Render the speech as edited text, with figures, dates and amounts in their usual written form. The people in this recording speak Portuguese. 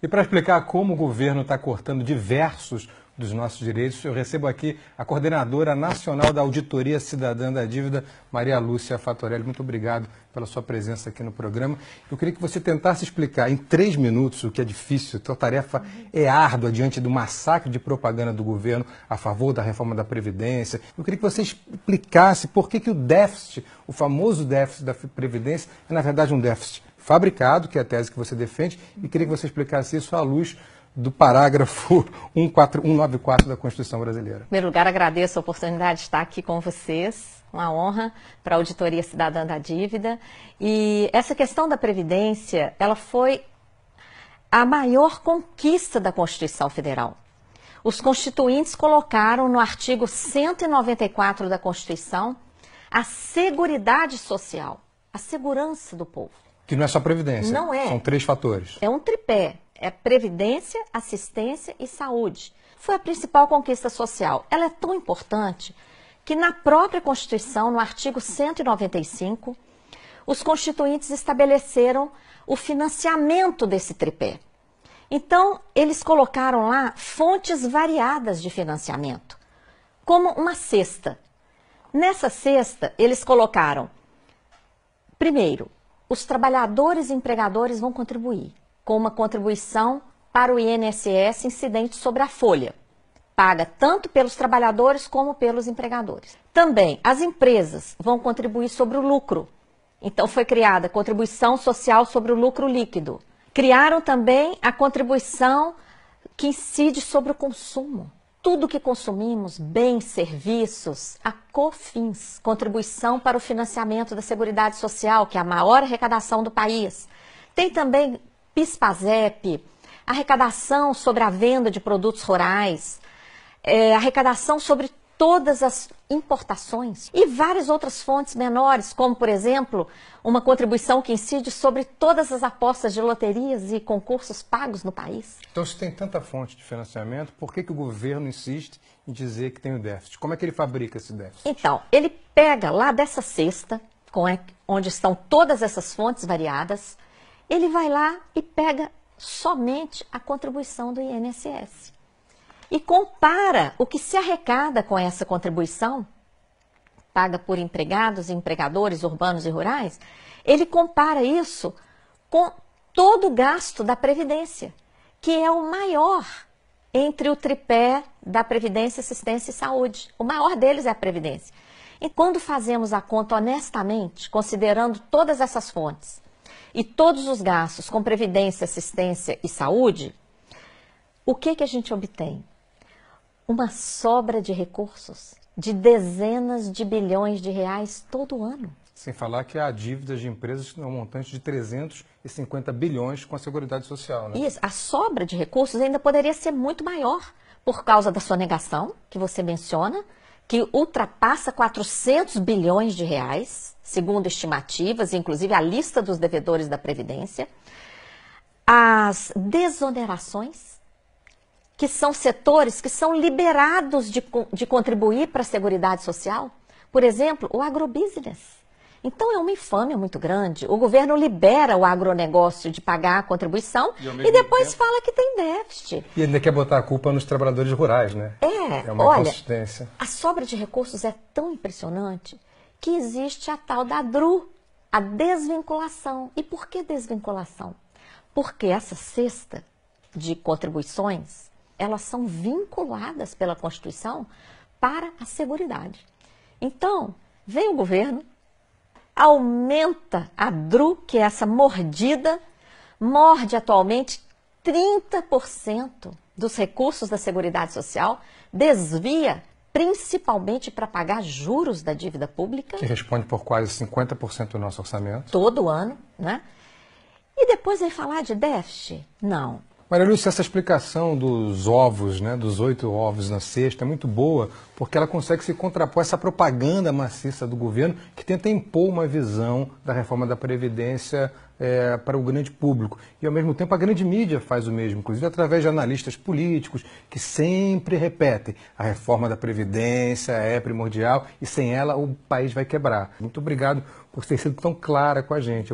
E para explicar como o governo está cortando diversos dos nossos direitos, eu recebo aqui a coordenadora nacional da Auditoria Cidadã da Dívida, Maria Lúcia Fatorelli. Muito obrigado pela sua presença aqui no programa. Eu queria que você tentasse explicar em 3 minutos, o que é difícil, a tarefa é árdua diante do massacre de propaganda do governo a favor da reforma da Previdência. Eu queria que você explicasse por que o déficit, o famoso déficit da Previdência, é na verdade um déficit fabricado, que é a tese que você defende, e queria que você explicasse isso à luz do parágrafo 194 da Constituição Brasileira. Em primeiro lugar, agradeço a oportunidade de estar aqui com vocês, uma honra para a Auditoria Cidadã da Dívida. E essa questão da Previdência, ela foi a maior conquista da Constituição Federal. Os constituintes colocaram no artigo 194 da Constituição a seguridade social, a segurança do povo. Que não é só Previdência. Não é. São 3 fatores. É um tripé. É previdência, assistência e saúde. Foi a principal conquista social. Ela é tão importante que na própria Constituição, no artigo 195, os constituintes estabeleceram o financiamento desse tripé. Então, eles colocaram lá fontes variadas de financiamento, como uma cesta. Nessa cesta, eles colocaram, primeiro, os trabalhadores e empregadores vão contribuir com uma contribuição para o INSS incidente sobre a folha, paga tanto pelos trabalhadores como pelos empregadores. Também as empresas vão contribuir sobre o lucro. Então foi criada a contribuição social sobre o lucro líquido. Criaram também a contribuição que incide sobre o consumo. Tudo que consumimos, bens, serviços, a COFINS, contribuição para o financiamento da Seguridade Social, que é a maior arrecadação do país. Tem também PIS/PASEP, arrecadação sobre a venda de produtos rurais, arrecadação sobre todas as importações e várias outras fontes menores, como, por exemplo, uma contribuição que incide sobre todas as apostas de loterias e concursos pagos no país. Então, se tem tanta fonte de financiamento, por que o governo insiste em dizer que tem o déficit? Como é que ele fabrica esse déficit? Então, ele pega lá dessa cesta, onde estão todas essas fontes variadas, ele vai lá e pega somente a contribuição do INSS. E compara o que se arrecada com essa contribuição, paga por empregados e empregadores urbanos e rurais, ele compara isso com todo o gasto da Previdência, que é o maior entre o tripé da Previdência, Assistência e Saúde. O maior deles é a Previdência. E quando fazemos a conta honestamente, considerando todas essas fontes, e todos os gastos com previdência, assistência e saúde, o que a gente obtém? Uma sobra de recursos de dezenas de bilhões de reais todo ano. Sem falar que há dívidas de empresas que têm um montante de 350 bilhões com a Seguridade Social, né? Isso, a sobra de recursos ainda poderia ser muito maior por causa da sonegação, que você menciona, que ultrapassa 400 bilhões de reais, segundo estimativas, inclusive a lista dos devedores da Previdência. As desonerações, que são setores que são liberados de contribuir para a Seguridade Social. Por exemplo, o agrobusiness. Então é uma infâmia muito grande. O governo libera o agronegócio de pagar a contribuição e depois fala que tem déficit. E ainda quer botar a culpa nos trabalhadores rurais, né? É uma olha, inconsistência. A sobra de recursos é tão impressionante que existe a tal da DRU, a desvinculação. E por que desvinculação? Porque essa cesta de contribuições, elas são vinculadas pela Constituição para a Seguridade. Então, vem o governo, aumenta a DRU, que é essa mordida, morde atualmente 30% dos recursos da Seguridade Social, desvia principalmente para pagar juros da dívida pública. Que responde por quase 50% do nosso orçamento. Todo ano, né? E depois vem falar de déficit? Não. Maria Lúcia, essa explicação dos ovos, né, dos 8 ovos na cesta, é muito boa, porque ela consegue se contrapor a essa propaganda maciça do governo que tenta impor uma visão da reforma da Previdência para o grande público. E, ao mesmo tempo, a grande mídia faz o mesmo, inclusive através de analistas políticos que sempre repetem: a reforma da Previdência é primordial e sem ela o país vai quebrar. Muito obrigado por ter sido tão clara com a gente.